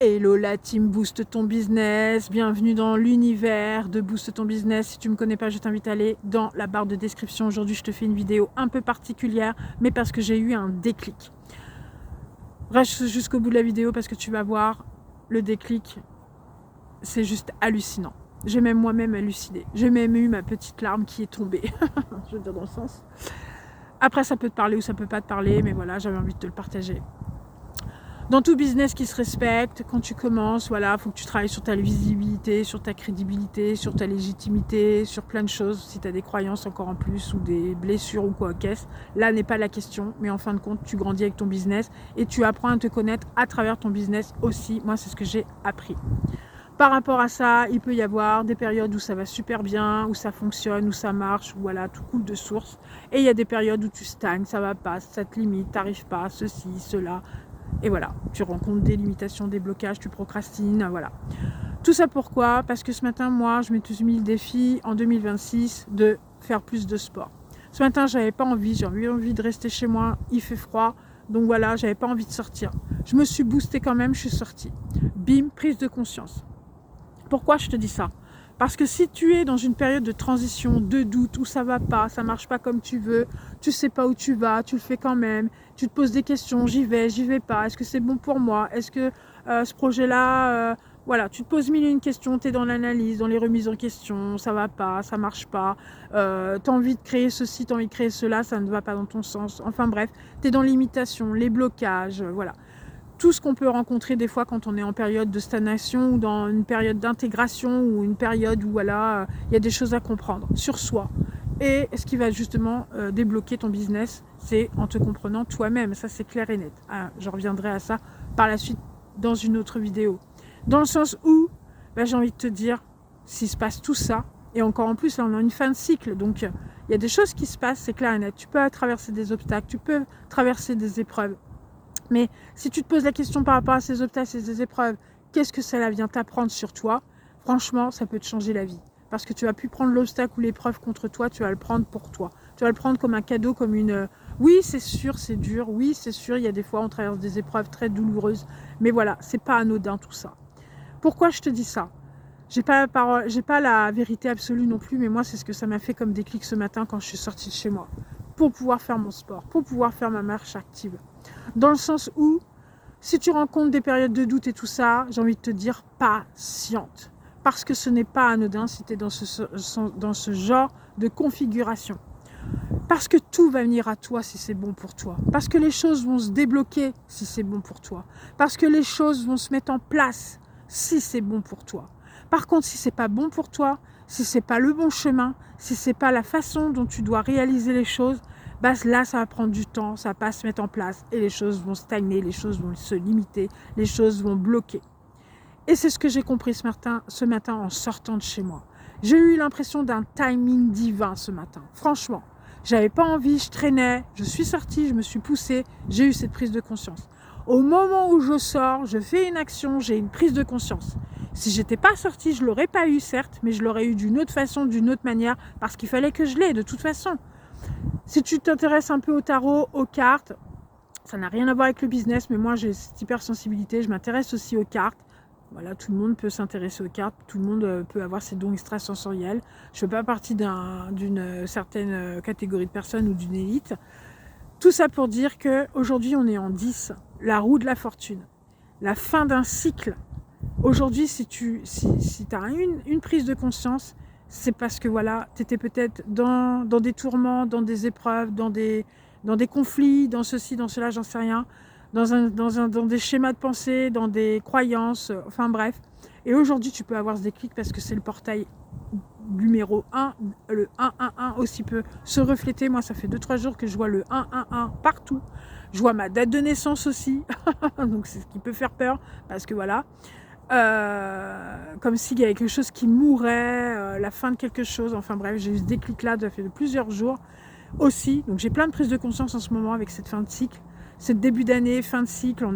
Hello la team Boost ton business, bienvenue dans l'univers de Boost ton business. Si tu ne me connais pas, je t'invite à aller dans la barre de description. Aujourd'hui, je te fais une vidéo un peu particulière, mais parce que j'ai eu un déclic. Reste jusqu'au bout de la vidéo parce que tu vas voir, le déclic, c'est juste hallucinant. J'ai même moi-même halluciné. J'ai même eu ma petite larme qui est tombée. Je veux dire dans le sens. Après, ça peut te parler ou ça peut pas te parler, mais voilà, j'avais envie de te le partager. Dans tout business qui se respecte, quand tu commences, voilà, il faut que tu travailles sur ta visibilité, sur ta crédibilité, sur ta légitimité, sur plein de choses. Si tu as des croyances encore en plus ou des blessures ou quoi qu'est-ce, là n'est pas la question. Mais en fin de compte, tu grandis avec ton business et tu apprends à te connaître à travers ton business aussi. Moi, c'est ce que j'ai appris. Par rapport à ça, il peut y avoir des périodes où ça va super bien, où ça fonctionne, où ça marche, où voilà, tout coule de source. Et il y a des périodes où tu stagnes, ça va pas, ça te limite, t'arrives pas, ceci, cela. Et voilà, tu rencontres des limitations, des blocages, tu procrastines, voilà. Tout ça pourquoi? Parce que ce matin, moi, je m'étais mis le défi en 2026 de faire plus de sport. Ce matin, j'avais pas envie, j'ai envie de rester chez moi, il fait froid, donc voilà, j'avais pas envie de sortir. Je me suis boostée quand même, je suis sortie. Bim, prise de conscience. Pourquoi je te dis ça? Parce que si tu es dans une période de transition, de doute, où ça va pas, ça marche pas comme tu veux, tu sais pas où tu vas, tu le fais quand même, tu te poses des questions, j'y vais pas, est-ce que c'est bon pour moi, est-ce que ce projet-là, voilà, tu te poses mille et une questions, tu es dans l'analyse, dans les remises en question, ça va pas, ça marche pas, tu as envie de créer ceci, tu as envie de créer cela, ça ne va pas dans ton sens, enfin bref, tu es dans l'imitation, les blocages, voilà. Tout ce qu'on peut rencontrer des fois quand on est en période de stagnation ou dans une période d'intégration ou une période où voilà, il y a des choses à comprendre sur soi. Et ce qui va justement débloquer ton business, c'est en te comprenant toi-même. Ça, c'est clair et net. Ah, je reviendrai à ça par la suite dans une autre vidéo. Dans le sens où, j'ai envie de te dire, s'il se passe tout ça, et encore en plus, là, on a une fin de cycle. Donc, il y a des choses qui se passent, c'est clair et net. Tu peux traverser des obstacles, tu peux traverser des épreuves. Mais si tu te poses la question par rapport à ces obstacles et ces épreuves, qu'est-ce que cela vient t'apprendre sur toi? Franchement, ça peut te changer la vie. Parce que tu vas plus prendre l'obstacle ou l'épreuve contre toi, tu vas le prendre pour toi. Tu vas le prendre comme un cadeau, comme une... Oui, c'est sûr, c'est dur. Oui, c'est sûr, il y a des fois, on traverse des épreuves très douloureuses. Mais voilà, c'est pas anodin tout ça. Pourquoi je te dis ça? J'ai pas la vérité absolue non plus, mais moi, c'est ce que ça m'a fait comme déclic ce matin quand je suis sortie de chez moi. Pour pouvoir faire mon sport, pour pouvoir faire ma marche active. Dans le sens où, si tu rencontres des périodes de doute et tout ça, j'ai envie de te dire patiente. Parce que ce n'est pas anodin si tu es dans ce genre de configuration. Parce que tout va venir à toi si c'est bon pour toi. Parce que les choses vont se débloquer si c'est bon pour toi. Parce que les choses vont se mettre en place si c'est bon pour toi. Par contre, si c'est pas bon pour toi, si c'est pas le bon chemin, si c'est pas la façon dont tu dois réaliser les choses, là, ça va prendre du temps, ça va pas se mettre en place et les choses vont stagner, les choses vont se limiter, les choses vont bloquer. Et c'est ce que j'ai compris ce matin en sortant de chez moi. J'ai eu l'impression d'un timing divin ce matin. Franchement, j'avais pas envie, je traînais, je suis sortie, je me suis poussée, j'ai eu cette prise de conscience. Au moment où je sors, je fais une action, j'ai une prise de conscience. Si j'étais pas sortie, je l'aurais pas eu certes, mais je l'aurais eu d'une autre façon, d'une autre manière, parce qu'il fallait que je l'aie de toute façon. Si tu t'intéresses un peu au tarot, aux cartes, ça n'a rien à voir avec le business, mais moi j'ai cette hypersensibilité, je m'intéresse aussi aux cartes. Voilà, tout le monde peut s'intéresser aux cartes, tout le monde peut avoir ses dons extrasensoriels. Je ne fais pas partie d'une certaine catégorie de personnes ou d'une élite. Tout ça pour dire qu'aujourd'hui on est en 10, la roue de la fortune, la fin d'un cycle. Aujourd'hui, si tu as une prise de conscience, c'est parce que voilà, tu étais peut-être dans des tourments, dans des épreuves, dans des conflits, dans ceci, dans cela, j'en sais rien, dans des schémas de pensée, dans des croyances, enfin bref. Et aujourd'hui, tu peux avoir ce déclic parce que c'est le portail numéro 1, le 111 aussi peut se refléter. Moi, ça fait 2-3 jours que je vois le 111 partout. Je vois ma date de naissance aussi, donc c'est ce qui peut faire peur parce que voilà. Comme s'il y avait quelque chose qui mourait, la fin de quelque chose, enfin bref, j'ai eu ce déclic là, ça fait plusieurs jours aussi, donc j'ai plein de prises de conscience en ce moment avec cette fin de cycle, cette début d'année, fin de cycle, on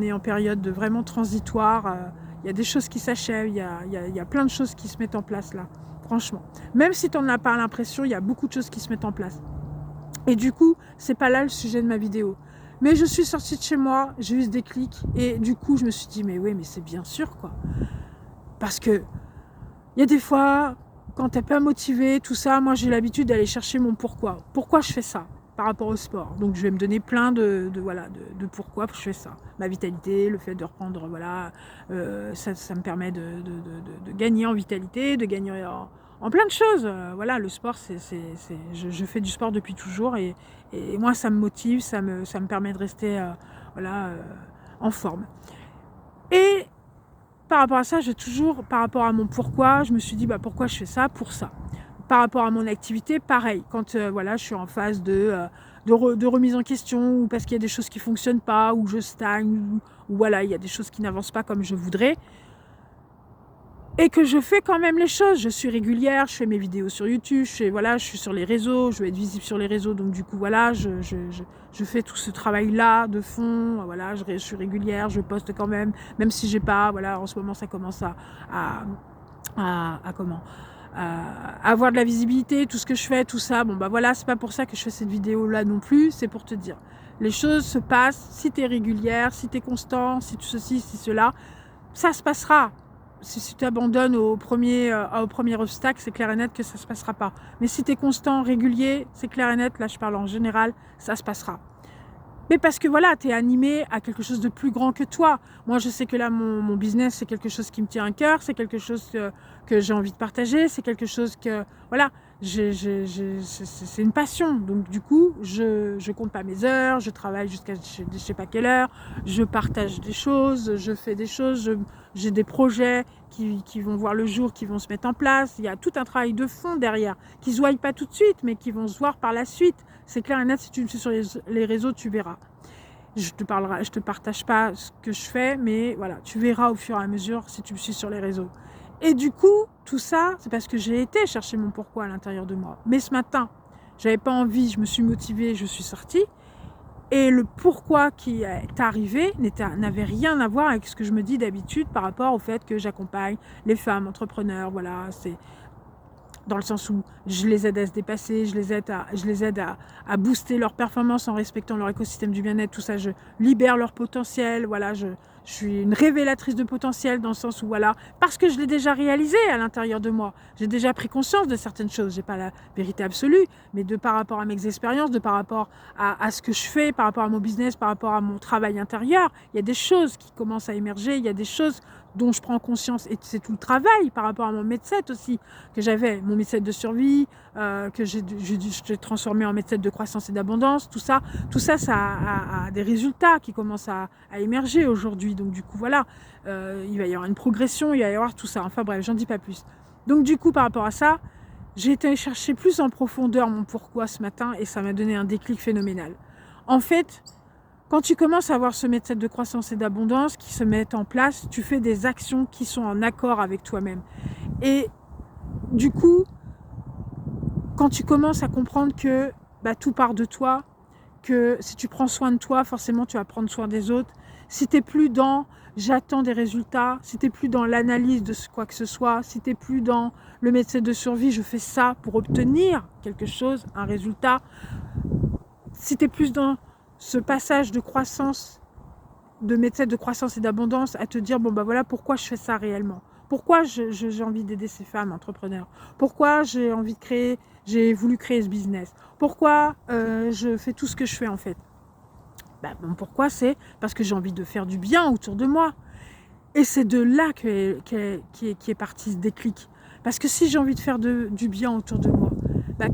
est en période de vraiment transitoire, il y a des choses qui s'achèvent, il y a plein de choses qui se mettent en place là, franchement, même si tu n'en as pas l'impression, il y a beaucoup de choses qui se mettent en place, et du coup, c'est pas là le sujet de ma vidéo. Mais je suis sortie de chez moi, j'ai eu ce déclic et du coup je me suis dit mais oui mais c'est bien sûr quoi. Parce que il y a des fois quand t'es pas motivé, tout ça, moi j'ai l'habitude d'aller chercher mon pourquoi. Pourquoi je fais ça par rapport au sport. Donc je vais me donner plein de pourquoi je fais ça. Ma vitalité, le fait de reprendre, voilà, ça me permet de gagner en vitalité, de gagner en plein de choses. Voilà, le sport, je fais du sport depuis toujours et moi ça me motive, ça me permet de rester voilà, en forme. Et par rapport à ça, j'ai toujours, par rapport à mon pourquoi, je me suis dit bah, pourquoi je fais ça, pour ça. Par rapport à mon activité, pareil. Quand voilà, je suis en phase de remise en question, ou parce qu'il y a des choses qui ne fonctionnent pas, ou je stagne, ou voilà, il y a des choses qui n'avancent pas comme je voudrais, et que je fais quand même les choses. Je suis régulière, je fais mes vidéos sur YouTube, je suis sur les réseaux, je veux être visible sur les réseaux, donc du coup voilà, je fais tout ce travail-là de fond, voilà, je suis régulière, je poste quand même si j'ai pas, voilà, en ce moment ça commence à avoir de la visibilité, tout ce que je fais, tout ça, bon bah voilà, c'est pas pour ça que je fais cette vidéo là non plus, c'est pour te dire, les choses se passent, si tu es régulière, si tu es constant, si tu ceci, si cela, ça se passera. Si tu abandonnes au premier obstacle, c'est clair et net que ça se passera pas. Mais si tu es constant, régulier, c'est clair et net, là je parle en général, ça se passera. Mais parce que voilà, tu es animé à quelque chose de plus grand que toi. Moi, je sais que là, mon business, c'est quelque chose qui me tient à cœur, c'est quelque chose que j'ai envie de partager, c'est quelque chose que, voilà, c'est une passion. Donc, du coup, je compte pas mes heures, je travaille jusqu'à je sais pas quelle heure, je partage des choses, je fais des choses, j'ai des projets qui vont voir le jour, qui vont se mettre en place. Il y a tout un travail de fond derrière, qui ne se voit pas tout de suite, mais qui vont se voir par la suite. C'est clair et net, si tu me suis sur les réseaux, tu verras. Je te partage pas ce que je fais, mais voilà, tu verras au fur et à mesure si tu me suis sur les réseaux. Et du coup, tout ça, c'est parce que j'ai été chercher mon pourquoi à l'intérieur de moi. Mais ce matin, j'avais pas envie, je me suis motivée, je suis sortie. Et le pourquoi qui est arrivé n'avait rien à voir avec ce que je me dis d'habitude par rapport au fait que j'accompagne les femmes entrepreneurs. Voilà, c'est dans le sens où je les aide à se dépasser, je les aide à booster leur performance en respectant leur écosystème du bien-être, tout ça, je libère leur potentiel, voilà, je suis une révélatrice de potentiel dans le sens où, voilà, parce que je l'ai déjà réalisé à l'intérieur de moi, j'ai déjà pris conscience de certaines choses, j'ai pas la vérité absolue, mais par rapport à mes expériences, par rapport à ce que je fais, par rapport à mon business, par rapport à mon travail intérieur, il y a des choses qui commencent à émerger, il y a des choses dont je prends conscience, et c'est tout le travail par rapport à mon mindset aussi, que j'avais, mon mindset de survie, que j'ai transformé en mindset de croissance et d'abondance, tout ça, ça a des résultats qui commencent à émerger aujourd'hui, donc du coup voilà, il va y avoir une progression, il va y avoir tout ça, enfin bref, j'en dis pas plus. Donc du coup par rapport à ça, j'ai été chercher plus en profondeur mon pourquoi ce matin, et ça m'a donné un déclic phénoménal. En fait, quand tu commences à avoir ce mindset de croissance et d'abondance qui se met en place, tu fais des actions qui sont en accord avec toi-même. Et du coup, quand tu commences à comprendre que tout part de toi, que si tu prends soin de toi, forcément tu vas prendre soin des autres. Si tu n'es plus dans j'attends des résultats, si tu n'es plus dans l'analyse de quoi que ce soit, si tu n'es plus dans le mindset de survie, je fais ça pour obtenir quelque chose, un résultat, si tu es plus dans ce passage de croissance, de mindset de croissance et d'abondance, à te dire, bon bah voilà, pourquoi je fais ça réellement? Pourquoi j'ai envie d'aider ces femmes entrepreneurs? Pourquoi j'ai voulu créer ce business? Pourquoi je fais tout ce que je fais en fait? Pourquoi c'est parce que j'ai envie de faire du bien autour de moi. Et c'est de là qui est parti ce déclic. Parce que si j'ai envie de faire du bien autour de moi,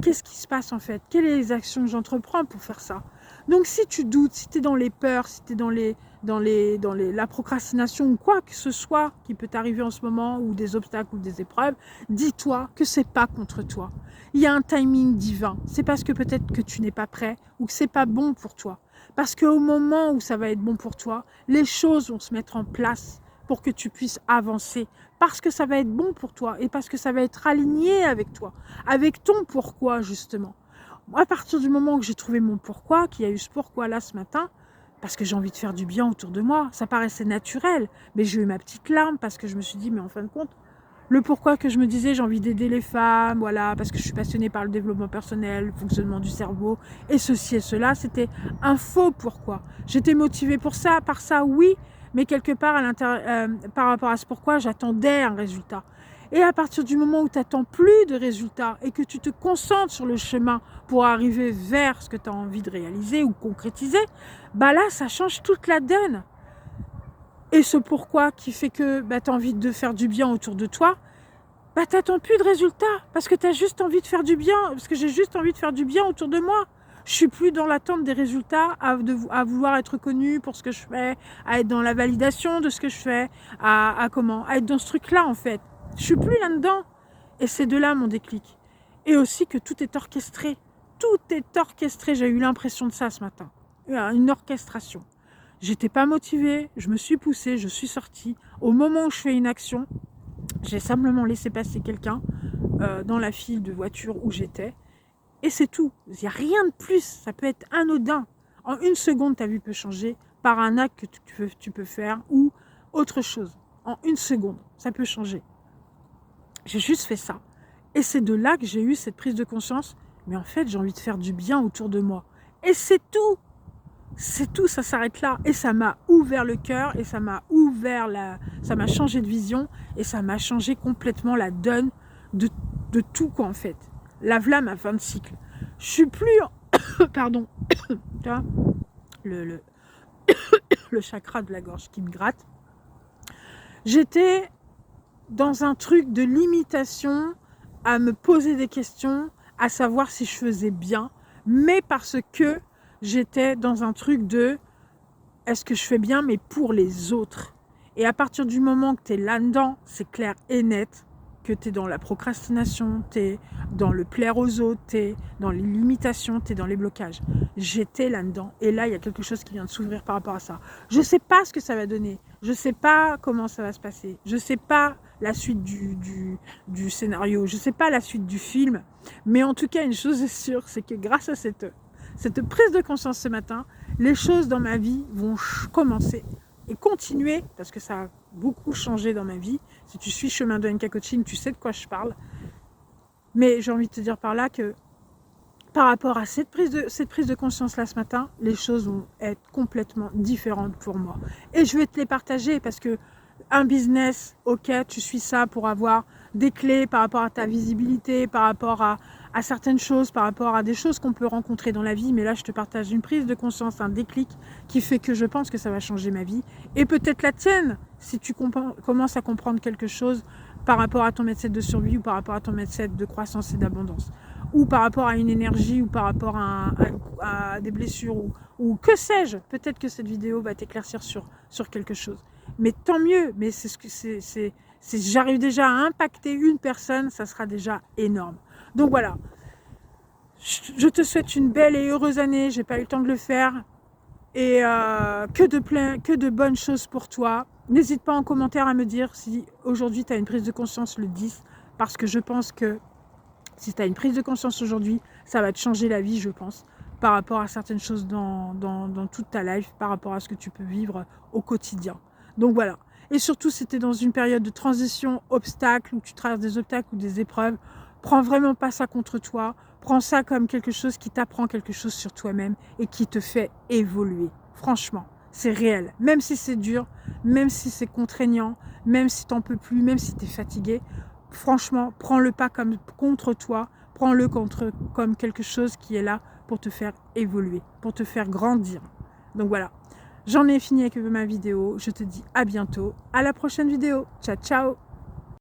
qu'est-ce qui se passe en fait? Quelles sont les actions que j'entreprends pour faire ça? Donc si tu doutes, si tu es dans les peurs, si tu es dans la procrastination ou quoi que ce soit qui peut t'arriver en ce moment, ou des obstacles ou des épreuves, dis-toi que c'est pas contre toi. Il y a un timing divin. C'est parce que peut-être que tu n'es pas prêt ou que c'est pas bon pour toi. Parce qu'au moment où ça va être bon pour toi, les choses vont se mettre en place pour que tu puisses avancer, parce que ça va être bon pour toi et parce que ça va être aligné avec toi, avec ton pourquoi justement. Moi, à partir du moment où j'ai trouvé mon pourquoi, qu'il y a eu ce pourquoi là ce matin, parce que j'ai envie de faire du bien autour de moi, ça paraissait naturel, mais j'ai eu ma petite larme parce que je me suis dit, mais en fin de compte, le pourquoi que je me disais j'ai envie d'aider les femmes, voilà, parce que je suis passionnée par le développement personnel, le fonctionnement du cerveau, et ceci et cela, c'était un faux pourquoi. J'étais motivée pour ça, par ça, oui, mais quelque part, par rapport à ce pourquoi, j'attendais un résultat. Et à partir du moment où tu n'attends plus de résultats et que tu te concentres sur le chemin pour arriver vers ce que tu as envie de réaliser ou concrétiser, bah là, ça change toute la donne. Et ce pourquoi qui fait que tu as envie de faire du bien autour de toi, tu n'attends plus de résultats parce que tu as juste envie de faire du bien, parce que j'ai juste envie de faire du bien autour de moi. Je suis plus dans l'attente des résultats, à vouloir être connue pour ce que je fais, à être dans la validation de ce que je fais, à être dans ce truc-là en fait. Je suis plus là-dedans. Et c'est de là mon déclic. Et aussi que tout est orchestré. Tout est orchestré. J'ai eu l'impression de ça ce matin. Une orchestration. J'étais pas motivée, je me suis poussée, je suis sortie. Au moment où je fais une action, j'ai simplement laissé passer quelqu'un dans la file de voiture où j'étais. Et c'est tout. Il n'y a rien de plus. Ça peut être anodin. En une seconde, ta vie peut changer par un acte que tu peux faire ou autre chose. En une seconde, ça peut changer. J'ai juste fait ça. Et c'est de là que j'ai eu cette prise de conscience. Mais en fait, j'ai envie de faire du bien autour de moi. Et c'est tout. C'est tout, ça s'arrête là. Et ça m'a ouvert le cœur. Et ça m'a ça m'a changé de vision. Et ça m'a changé complètement la donne de tout, quoi, en fait. Lave-la ma fin de cycle. Je suis plus... Pardon. Tu vois, le chakra de la gorge qui me gratte. J'étais dans un truc de limitation à me poser des questions, à savoir si je faisais bien, mais parce que j'étais dans un truc de est-ce que je fais bien, mais pour les autres. Et à partir du moment que tu es là-dedans, c'est clair et net que tu es dans la procrastination, tu es dans le plaire aux autres, tu es dans les limitations, tu es dans les blocages. J'étais là-dedans. Et là, il y a quelque chose qui vient de s'ouvrir par rapport à ça. Je ne sais pas ce que ça va donner. Je ne sais pas comment ça va se passer. Je ne sais pas la suite du scénario. Je ne sais pas la suite du film. Mais en tout cas, une chose est sûre, c'est que grâce à cette prise de conscience ce matin, les choses dans ma vie vont commencer et continuer, parce que ça a beaucoup changé dans ma vie. Si tu suis Chemin de NK Coaching, tu sais de quoi je parle. Mais j'ai envie de te dire par là que par rapport à cette prise de conscience là ce matin, les choses vont être complètement différentes pour moi. Et je vais te les partager parce que un business, ok, tu suis ça pour avoir des clés par rapport à ta visibilité, par rapport à certaines choses, par rapport à des choses qu'on peut rencontrer dans la vie. Mais là, je te partage une prise de conscience, un déclic qui fait que je pense que ça va changer ma vie. Et peut-être la tienne, si tu commences à comprendre quelque chose par rapport à ton mindset de survie ou par rapport à ton mindset de croissance et d'abondance. Ou par rapport à une énergie ou par rapport à des blessures ou que sais-je. Peut-être que cette vidéo va t'éclaircir sur quelque chose. Mais tant mieux, mais si j'arrive déjà à impacter une personne, ça sera déjà énorme. Donc voilà, je te souhaite une belle et heureuse année, j'ai pas eu le temps de le faire. Et que de bonnes choses pour toi. N'hésite pas en commentaire à me dire si aujourd'hui tu as une prise de conscience le 10, parce que je pense que si tu as une prise de conscience aujourd'hui, ça va te changer la vie, je pense, par rapport à certaines choses dans toute ta life, par rapport à ce que tu peux vivre au quotidien. Donc voilà. Et surtout, si tu es dans une période de transition, obstacle, où tu traverses des obstacles ou des épreuves, prends vraiment pas ça contre toi. Prends ça comme quelque chose qui t'apprend quelque chose sur toi-même et qui te fait évoluer. Franchement, c'est réel. Même si c'est dur, même si c'est contraignant, même si t'en peux plus, même si tu es fatigué, franchement, prends-le pas comme contre toi, prends-le comme quelque chose qui est là pour te faire évoluer, pour te faire grandir. Donc voilà, j'en ai fini avec ma vidéo. Je te dis à bientôt, à la prochaine vidéo. Ciao, ciao!